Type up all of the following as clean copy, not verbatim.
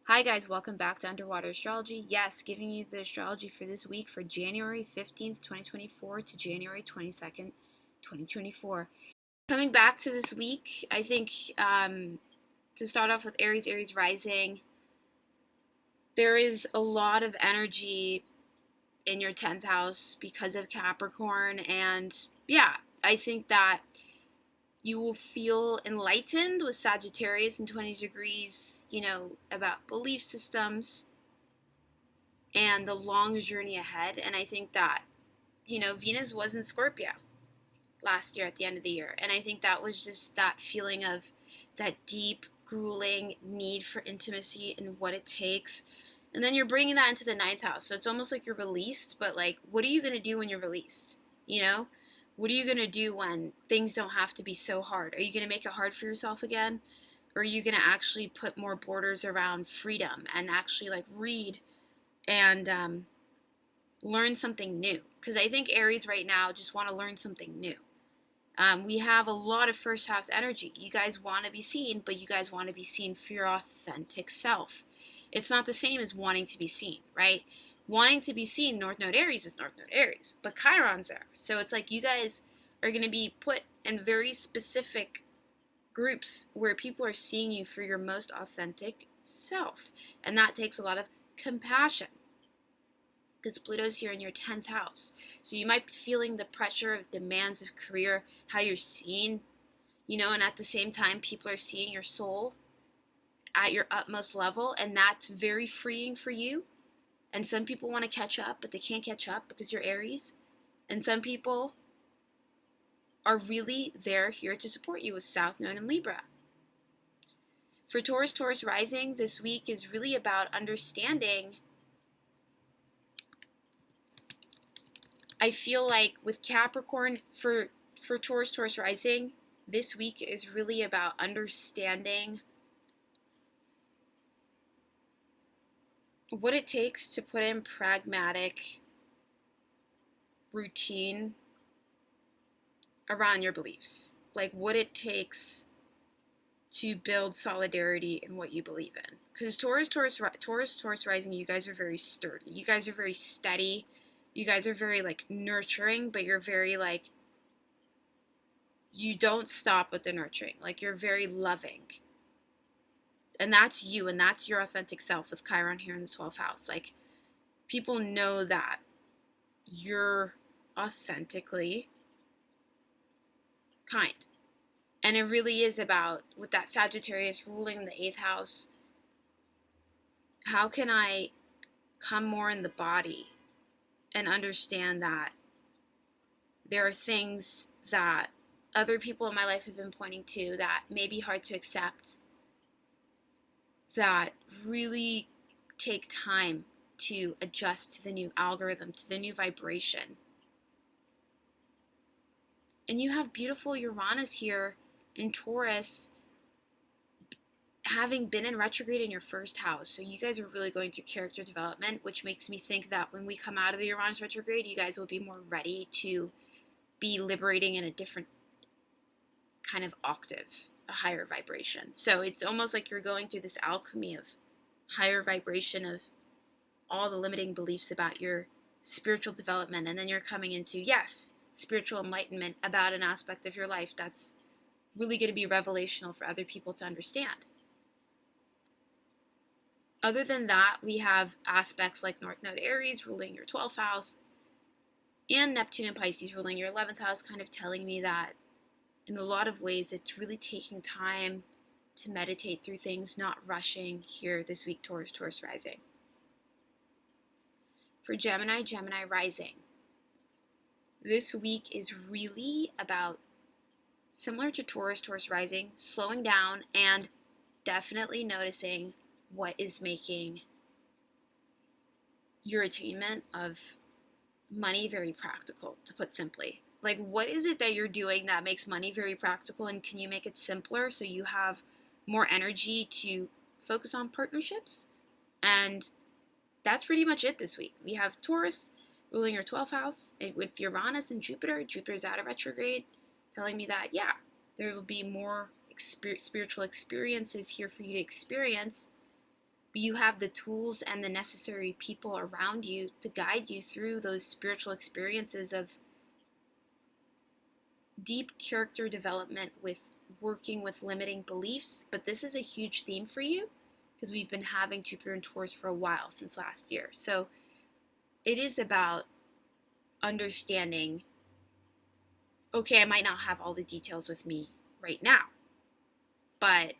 Hi guys, welcome back to Underwater Astrology. Yes, giving you the astrology for this week for January 15th, 2024 to January 22nd, 2024. Coming back to this week, I think to start off with Aries rising, there is a lot of energy in your 10th house because of Capricorn, and yeah, I think that you will feel enlightened with Sagittarius and 20 degrees, about belief systems and the long journey ahead. And I think that, Venus was in Scorpio last year at the end of the year. And I think that was just that feeling of that deep, grueling need for intimacy and what it takes. And then you're bringing that into the ninth house. So it's almost like you're released, but like, what are you going to do when you're released? What are you going to do when things don't have to be so hard? Are you going to make it hard for yourself again? Or are you going to actually put more borders around freedom and actually like read and learn something new? Because I think Aries right now just want to learn something new. We have a lot of first house energy. You guys want to be seen, but you guys want to be seen for your authentic self. It's not the same as wanting to be seen, right? Wanting to be seen, North Node Aries is North Node Aries, but Chiron's there. So it's like you guys are going to be put in very specific groups where people are seeing you for your most authentic self. And that takes a lot of compassion because Pluto's here in your 10th house. So you might be feeling the pressure of demands of career, how you're seen, and at the same time, people are seeing your soul at your utmost level, and that's very freeing for you. And some people want to catch up, but they can't catch up because you're Aries. And some people are really here to support you with South Node and Libra. For Taurus rising, this week is really about understanding. I feel like with Capricorn, for Taurus rising, this week is really about understanding what it takes to put in pragmatic routine around your beliefs. Like what it takes to build solidarity in what you believe in. Because Taurus rising, you guys are very sturdy. You guys are very steady. You guys are very like nurturing, but you're very like, you don't stop with the nurturing. Like you're very loving. And that's you, and that's your authentic self with Chiron here in the 12th house. Like people know that you're authentically kind. And it really is about, with that Sagittarius ruling the 8th house, how can I come more in the body and understand that there are things that other people in my life have been pointing to that may be hard to accept, that really take time to adjust to the new algorithm, to the new vibration. And you have beautiful Uranus here in Taurus, having been in retrograde in your first house. So you guys are really going through character development, which makes me think that when we come out of the Uranus retrograde, you guys will be more ready to be liberating in a different kind of octave, a higher vibration. So it's almost like you're going through this alchemy of higher vibration of all the limiting beliefs about your spiritual development. And then you're coming into, yes, spiritual enlightenment about an aspect of your life that's really going to be revelational for other people to understand. Other than that, we have aspects like North Node Aries ruling your 12th house and Neptune and Pisces ruling your 11th house, kind of telling me that in a lot of ways it's really taking time to meditate through things, not rushing here this week, Taurus rising. For Gemini rising, this week is really about, similar to Taurus rising, slowing down and definitely noticing what is making your attainment of money very practical, to put simply. Like, what is it that you're doing that makes money very practical, and can you make it simpler so you have more energy to focus on partnerships? And that's pretty much it this week. We have Taurus ruling your 12th house with Uranus and Jupiter. Jupiter's out of retrograde, telling me that, yeah, there will be more spiritual experiences here for you to experience you have the tools and the necessary people around you to guide you through those spiritual experiences of deep character development with working with limiting beliefs. But this is a huge theme for you because we've been having Jupiter in Taurus for a while, since last year. So it is about understanding, okay, I might not have all the details with me right now, but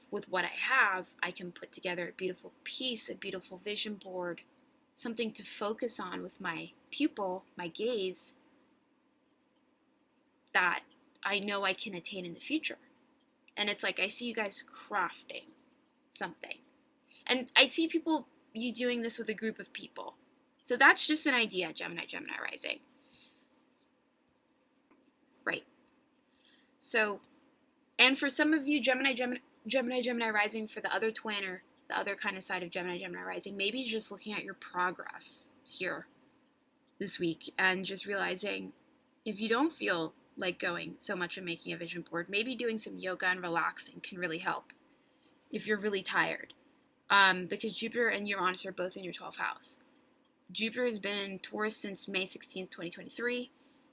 with what I have, I can put together a beautiful piece, a beautiful vision board, something to focus on with my pupil, my gaze, that I know I can attain in the future. And it's like I see you guys crafting something. And I see you doing this with a group of people. So that's just an idea, Gemini rising. Right. So, and for some of you, Gemini rising, for the other twin or the other kind of side of Gemini rising, maybe just looking at your progress here this week and just realizing if you don't feel like going so much and making a vision board, maybe doing some yoga and relaxing can really help if you're really tired. Because Jupiter and Uranus are both in your 12th house. Jupiter has been in Taurus since May 16th, 2023,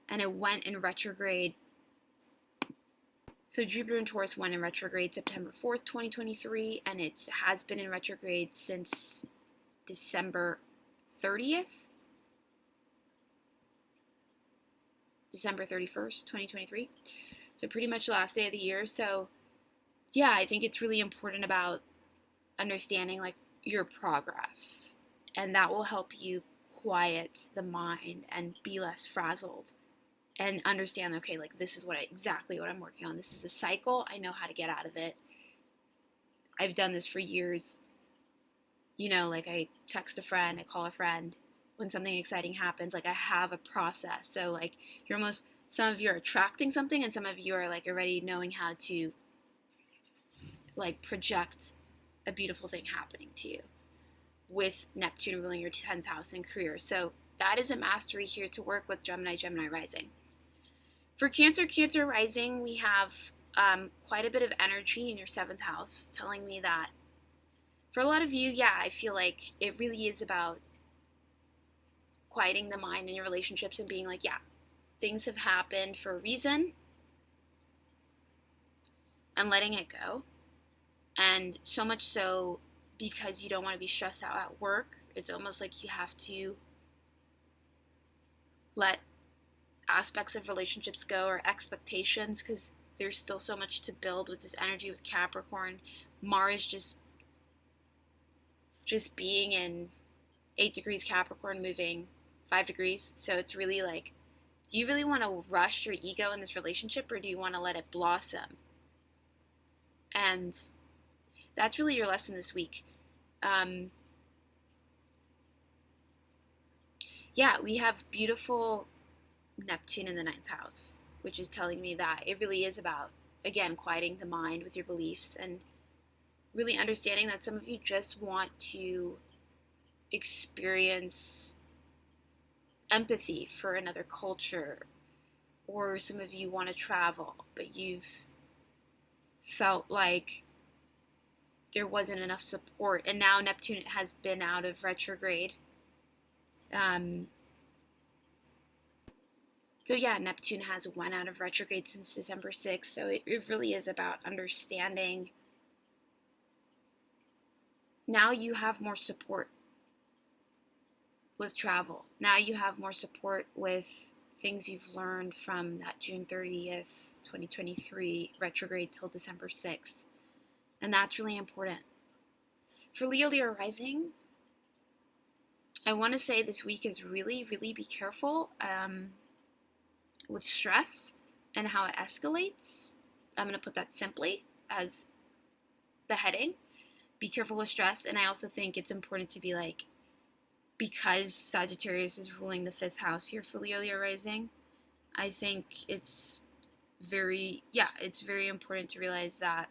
and it went in retrograde. So Jupiter in Taurus went in retrograde September 4th, 2023, and it has been in retrograde since December 30th. December 31st, 2023. So pretty much the last day of the year. So yeah, I think it's really important about understanding like your progress, and that will help you quiet the mind and be less frazzled and understand, okay, like this is exactly what I'm working on. This is a cycle. I know how to get out of it. I've done this for years. Like I text a friend, I call a friend when something exciting happens. Like I have a process. So like some of you are attracting something, and some of you are like already knowing how to like project a beautiful thing happening to you with Neptune ruling your 10th house in career. So that is a mastery here to work with Gemini rising. For Cancer rising, we have quite a bit of energy in your 7th house telling me that for a lot of you, I feel like it really is about quieting the mind in your relationships and being like, things have happened for a reason, and letting it go. And so much so because you don't want to be stressed out at work, it's almost like you have to let aspects of relationships go, or expectations, because there's still so much to build with this energy with Capricorn. Mars just being in 8 degrees Capricorn, moving 5 degrees. So it's really like, do you really want to rush your ego in this relationship, or do you want to let it blossom? And that's really your lesson this week. We have beautiful Neptune in the 9th house, which is telling me that it really is about, again, quieting the mind with your beliefs and really understanding that some of you just want to experience empathy for another culture, or some of you want to travel, but you've felt like there wasn't enough support, and now Neptune has been out of retrograde. Neptune has went out of retrograde since December 6th, so it really is about understanding. Now you have more support with travel. Now you have more support with things you've learned from that June 30th, 2023 retrograde till December 6th. And that's really important. For Leo rising, I want to say this week is really, really be careful with stress and how it escalates. I'm going to put that simply as the heading. Be careful with stress. And I also think it's important to be like, because Sagittarius is ruling the 5th house here for Leo rising, I think it's very important to realize that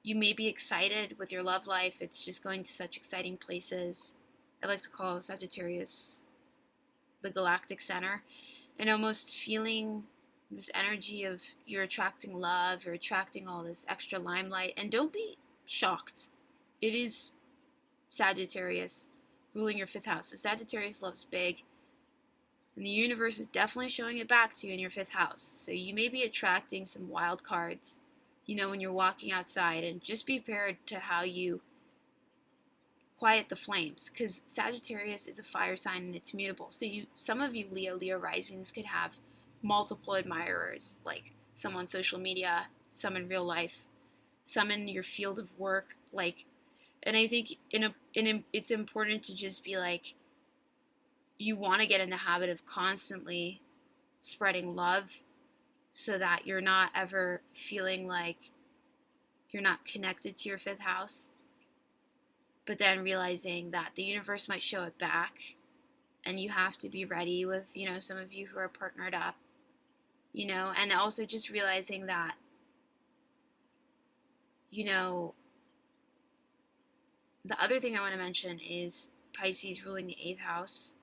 you may be excited with your love life. It's just going to such exciting places. I like to call Sagittarius the galactic center, and almost feeling this energy of you're attracting love, you're attracting all this extra limelight. And don't be shocked. It is Sagittarius ruling your 5th house. So Sagittarius loves big, and the universe is definitely showing it back to you in your 5th house. So you may be attracting some wild cards, when you're walking outside, and just be prepared to how you quiet the flames, because Sagittarius is a fire sign and it's mutable. So some of you Leo risings could have multiple admirers, like some on social media, some in real life, some in your field of work, and I think it's important to just be like, you want to get in the habit of constantly spreading love, so that you're not ever feeling like you're not connected to your 5th house, but then realizing that the universe might show it back, and you have to be ready with, some of you who are partnered up, and also just realizing that, the other thing I want to mention is Pisces ruling the 8th house.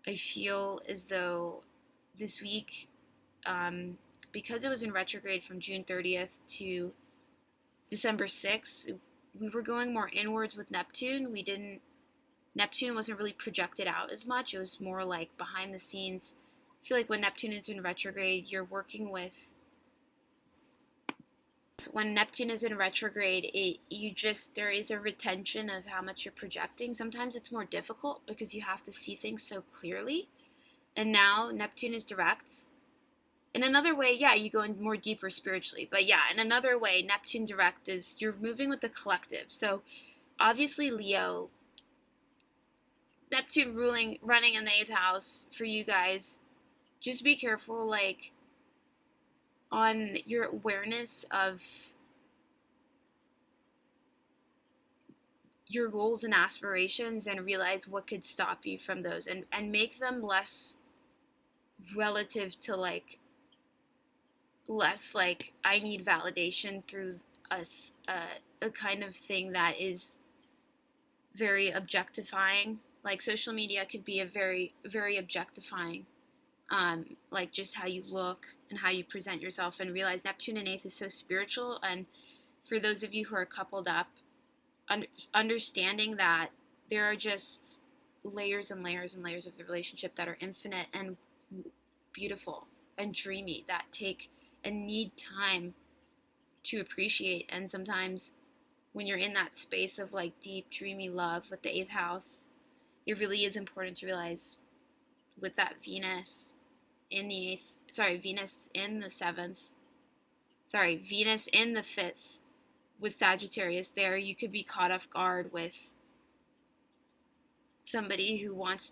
I feel as though this week, because it was in retrograde from June 30th to December 6th, we were going more inwards with Neptune. Neptune wasn't really projected out as much. It was more like behind the scenes. I feel like when Neptune is in retrograde, you're working with, when Neptune is in retrograde, there is a retention of how much you're projecting. Sometimes it's more difficult because you have to see things so clearly. And now Neptune is direct. In another way, you go in more deeper spiritually. But in another way, Neptune direct is you're moving with the collective. So obviously Leo, Neptune running in the 8th house for you guys, just be careful, on your awareness of your goals and aspirations, and realize what could stop you from those, and make them less relative to less I need validation through a kind of thing that is very objectifying. Like social media could be a very, very objectifying, just how you look and how you present yourself, and realize Neptune in 8th is so spiritual. And for those of you who are coupled up, understanding that there are just layers and layers and layers of the relationship that are infinite and beautiful and dreamy, that take and need time to appreciate. And sometimes when you're in that space of deep, dreamy love with the 8th house, it really is important to realize, with that Venus in the 5th with Sagittarius there, you could be caught off guard with somebody who wants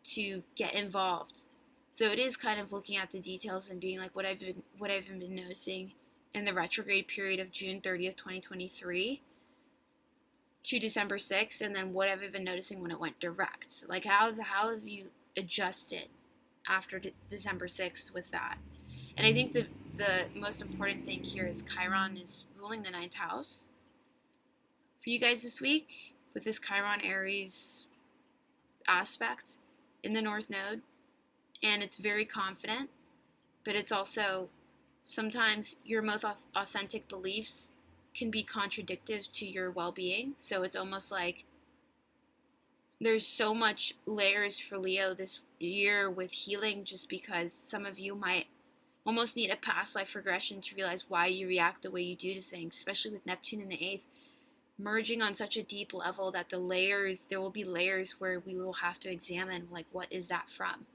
to get involved. So it is kind of looking at the details and being like, what I've been noticing in the retrograde period of June 30th, 2023 to December 6th, and then what have I been noticing when it went direct? How have you adjusted after December 6th with that? And I think the most important thing here is Chiron is ruling the 9th house for you guys this week, with this Chiron Aries aspect in the North Node. And it's very confident, but it's also sometimes your most authentic beliefs can be contradictive to your well-being. So it's almost like there's so much layers for Leo this year with healing, just because some of you might almost need a past life regression to realize why you react the way you do to things, especially with Neptune in the 8th, merging on such a deep level that there will be layers where we will have to examine, what is that from?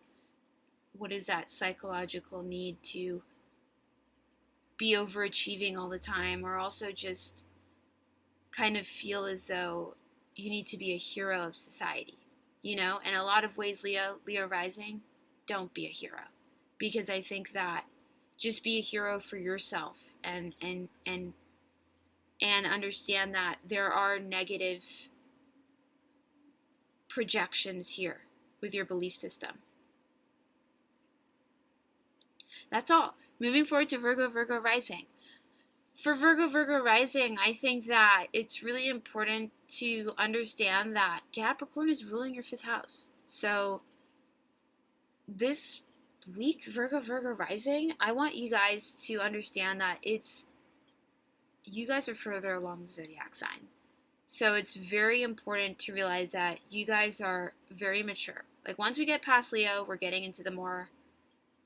What is that psychological need to be overachieving all the time, or also just kind of feel as though you need to be a hero of society, In a lot of ways, Leo rising, don't be a hero, because I think that just be a hero for yourself, and understand that there are negative projections here with your belief system. That's all. Moving forward to Virgo rising. For Virgo rising, I think that it's really important to understand that Capricorn is ruling your 5th house. So this week, Virgo rising, I want you guys to understand that you guys are further along the zodiac sign. So it's very important to realize that you guys are very mature. Like once we get past Leo, we're getting into the more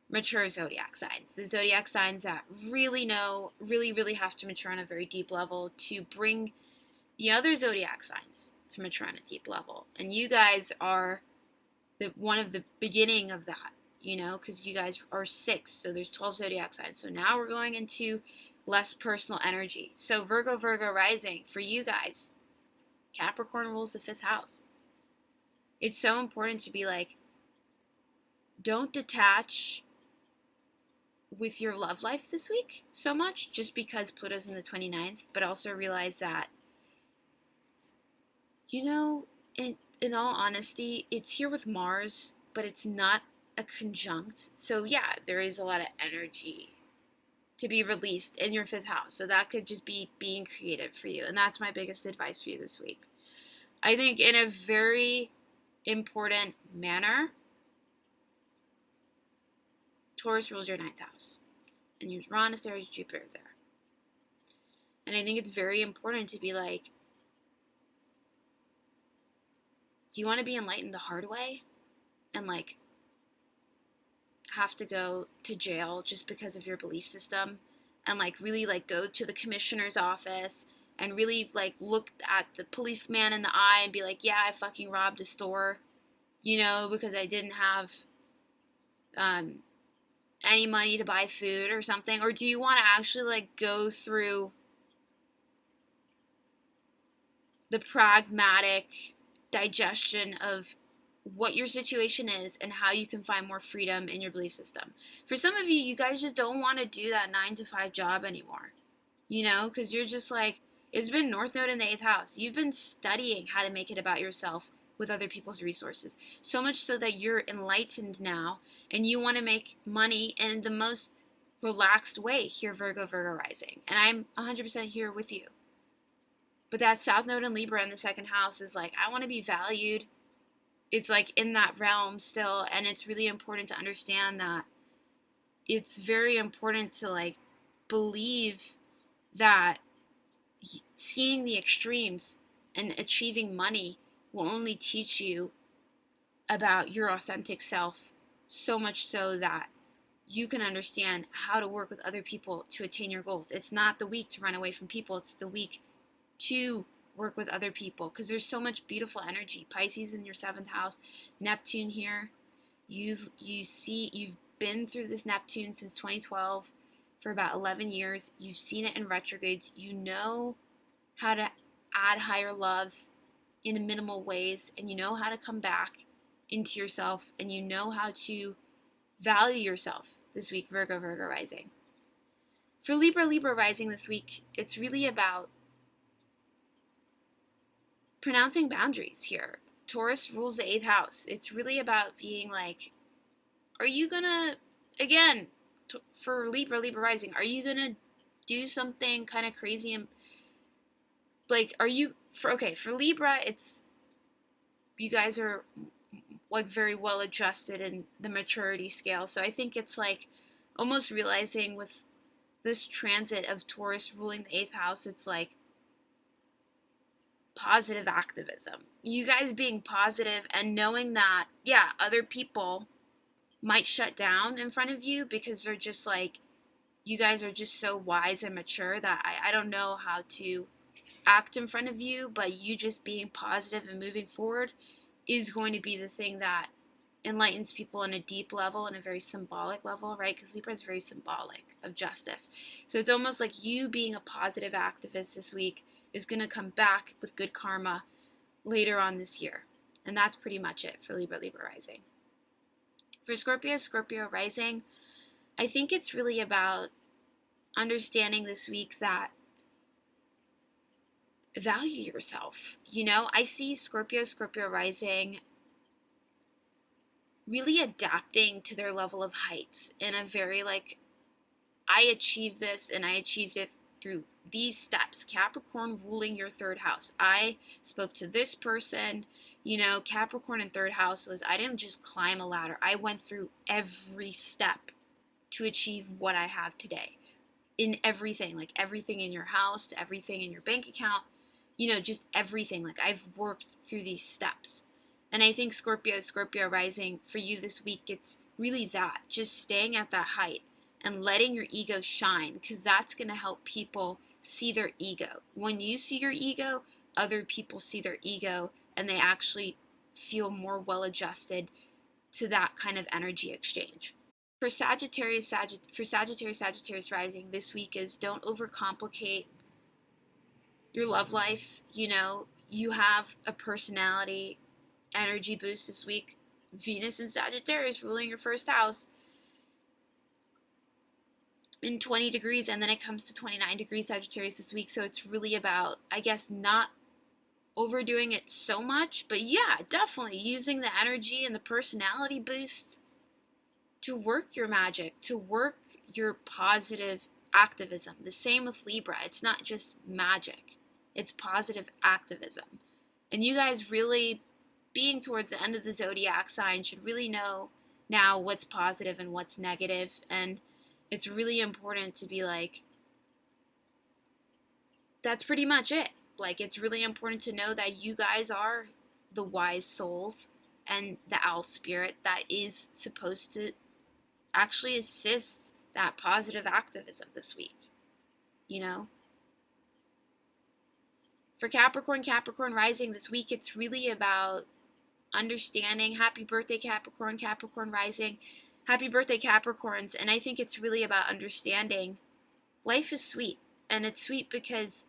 mature zodiac signs. The zodiac signs that really know, really have to mature on a very deep level to bring the other zodiac signs to mature on a deep level. And you guys are one of the beginning of that, because you guys are 6, so there's 12 zodiac signs. So now we're going into less personal energy. So Virgo rising, for you guys, Capricorn rules the 5th house. It's so important to be like, don't detach with your love life this week so much just because Pluto's in the 29th, but also realize that, in all honesty, it's here with Mars, but it's not a conjunct. So yeah, there is a lot of energy to be released in your 5th house. So that could just be being creative for you. And that's my biggest advice for you this week. I think in a very important manner, Taurus rules your 9th house. And your Uranus there is Jupiter there. And I think it's very important to be like, do you want to be enlightened the hard way? And like have to go to jail just because of your belief system? And like really like go to the commissioner's office and really like look at the policeman in the eye and be like, yeah, I fucking robbed a store, because I didn't have any money to buy food or something? Or do you want to actually like go through the pragmatic digestion of what your situation is and how you can find more freedom in your belief system? For some of you, you guys just don't want to do that 9-to-5 job anymore, because you're just like, it's been North Node in the 8th house. You've been studying how to make it about yourself with other people's resources. So much so that you're enlightened now and you want to make money in the most relaxed way here, Virgo rising. And I'm 100% here with you. But that South Node in Libra in the 2nd house is like, I want to be valued. It's like in that realm still. And it's really important to understand that it's very important to like believe that seeing the extremes and achieving money will only teach you about your authentic self, so much so that you can understand how to work with other people to attain your goals. It's not the week to run away from people. It's the week to work with other people, because there's so much beautiful energy. Pisces in your 7th house, Neptune here. You've been through this Neptune since 2012 for about 11 years. You've seen it in retrogrades. You know how to add higher love in minimal ways, and you know how to come back into yourself, and you know how to value yourself this week, Virgo rising. For Libra rising this week, it's really about pronouncing boundaries here. Taurus rules the 8th house. It's really about being like, are you gonna, again, for Libra rising, are you gonna do something kind of crazy and like, for Libra, it's, you guys are like very well adjusted in the maturity scale. So I think it's like almost realizing with this transit of Taurus ruling the 8th house, it's like positive activism. You guys being positive and knowing that, yeah, other people might shut down in front of you because they're just like, you guys are just so wise and mature that I don't know how to act in front of you, but you just being positive and moving forward is going to be the thing that enlightens people on a deep level and a very symbolic level, right? Because Libra is very symbolic of justice. So it's almost like you being a positive activist this week is going to come back with good karma later on this year. And that's pretty much it for Libra rising. For Scorpio rising, I think it's really about understanding this week that value yourself. I see Scorpio rising really adapting to their level of heights in a very like, I achieved this and I achieved it through these steps. Capricorn ruling your 3rd house. I spoke to this person. Capricorn in 3rd house was, I didn't just climb a ladder. I went through every step to achieve what I have today. In everything, like everything in your house to everything in your bank account. just everything. Like, I've worked through these steps. And I think Scorpio rising for you this week, it's really that, just staying at that height and letting your ego shine, because that's going to help people see their ego. When you see your ego, other people see their ego, and they actually feel more well adjusted to that kind of energy exchange. For Sagittarius rising this week is, don't overcomplicate your love life. You have a personality energy boost this week. Venus and Sagittarius ruling your first house in 20 degrees, and then it comes to 29 degrees Sagittarius this week. So it's really about, I guess, not overdoing it so much, but yeah, definitely using the energy and the personality boost to work your magic, to work your positive activism. The same with Libra. It's not just magic, it's positive activism. And you guys really, being towards the end of the zodiac sign, should really know now what's positive and what's negative. And it's really important to be like, that's pretty much it. Like, it's really important to know that you guys are the wise souls and the owl spirit that is supposed to actually assist that positive activism this week. For Capricorn rising this week, it's really about understanding. Happy birthday, Capricorn rising. Happy birthday, Capricorns. And I think it's really about understanding life is sweet. And it's sweet because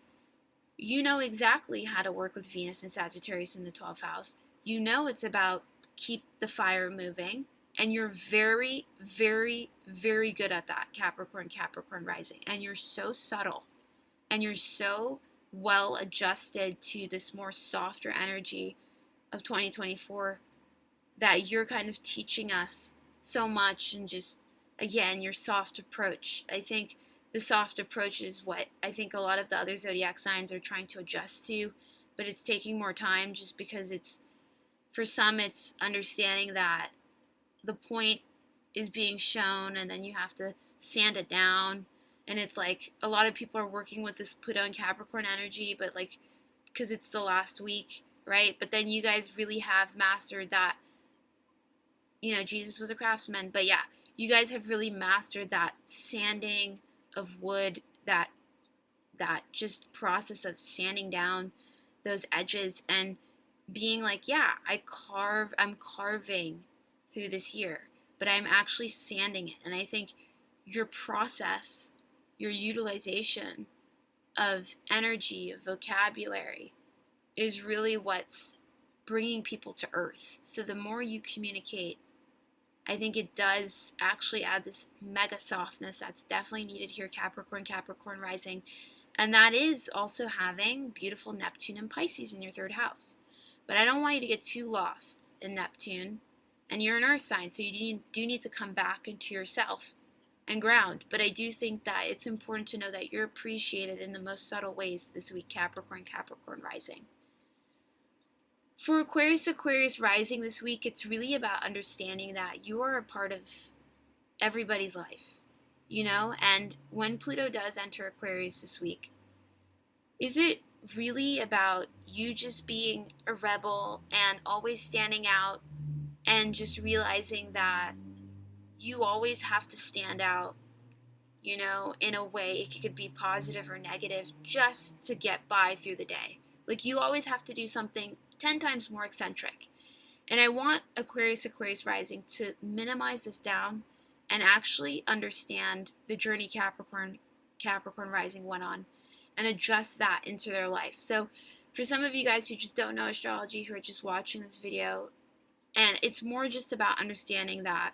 you know exactly how to work with Venus and Sagittarius in the 12th house. It's about keep the fire moving. And you're very, very, very good at that, Capricorn rising. And you're so subtle. And you're so well adjusted to this more softer energy of 2024 that you're kind of teaching us so much. And just, again, your soft approach. I think the soft approach is what I think a lot of the other zodiac signs are trying to adjust to, but it's taking more time just because for some, it's understanding that the point is being shown and then you have to sand it down. And it's like a lot of people are working with this Pluto and Capricorn energy, but like, because it's the last week, right? But then you guys really have mastered that, Jesus was a craftsman, but yeah, you guys have really mastered that sanding of wood, that just process of sanding down those edges and being like, yeah, I'm carving through this year, but I'm actually sanding it. And I think your process, your utilization of energy, of vocabulary, is really what's bringing people to earth. So the more you communicate, I think it does actually add this mega softness that's definitely needed here, Capricorn rising. And that is also having beautiful Neptune and Pisces in your third house. But I don't want you to get too lost in Neptune. And you're an earth sign, so you do need to come back into yourself and ground. But I do think that it's important to know that you're appreciated in the most subtle ways this week, Capricorn rising. For Aquarius rising this week, it's really about understanding that you are a part of everybody's life, and when Pluto does enter Aquarius this week, is it really about you just being a rebel and always standing out and just realizing that you always have to stand out, in a way? It could be positive or negative just to get by through the day. Like, you always have to do something 10 times more eccentric. And I want Aquarius rising to minimize this down and actually understand the journey Capricorn rising went on and adjust that into their life. So for some of you guys who just don't know astrology, who are just watching this video, and it's more just about understanding that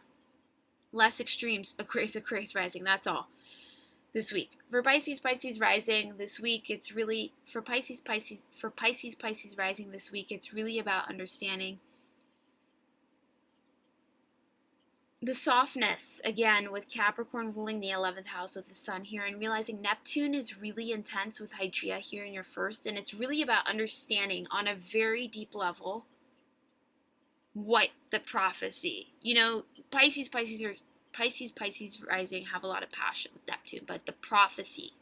less extremes, Aquarius rising, that's all. This week. For Pisces rising this week, it's really, for Pisces rising this week, it's really about understanding the softness, again, with Capricorn ruling the 11th house with the sun here, and realizing Neptune is really intense with Hygieia here in your first, and it's really about understanding on a very deep level what the prophecy, Pisces rising have a lot of passion with Neptune, but the prophecy,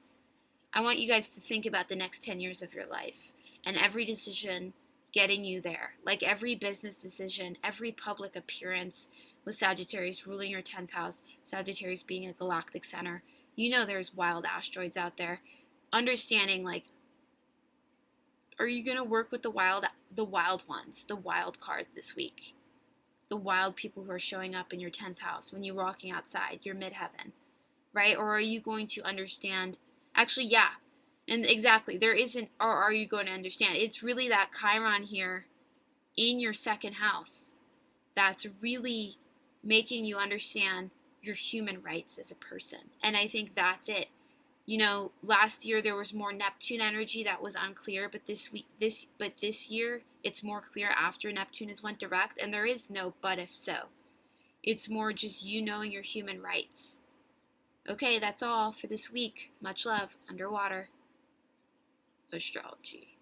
I want you guys to think about the next 10 years of your life and every decision getting you there. Like every business decision, every public appearance with Sagittarius ruling your 10th house, Sagittarius being a galactic center. You know there's wild asteroids out there. Understanding, like, are you going to work with the wild ones, the wild card this week? The wild people who are showing up in your 10th house when you're walking outside, your midheaven, right? Or are you going to understand, actually, yeah, and exactly, there isn't, or are you going to understand? It's really that Chiron here in your second house that's really making you understand your human rights as a person. And I think that's it. You know, last year there was more Neptune energy that was unclear, but this year it's more clear after Neptune has went direct, and there is no but if so. It's more just you knowing your human rights. Okay, that's all for this week. Much love. Underwater Astrology.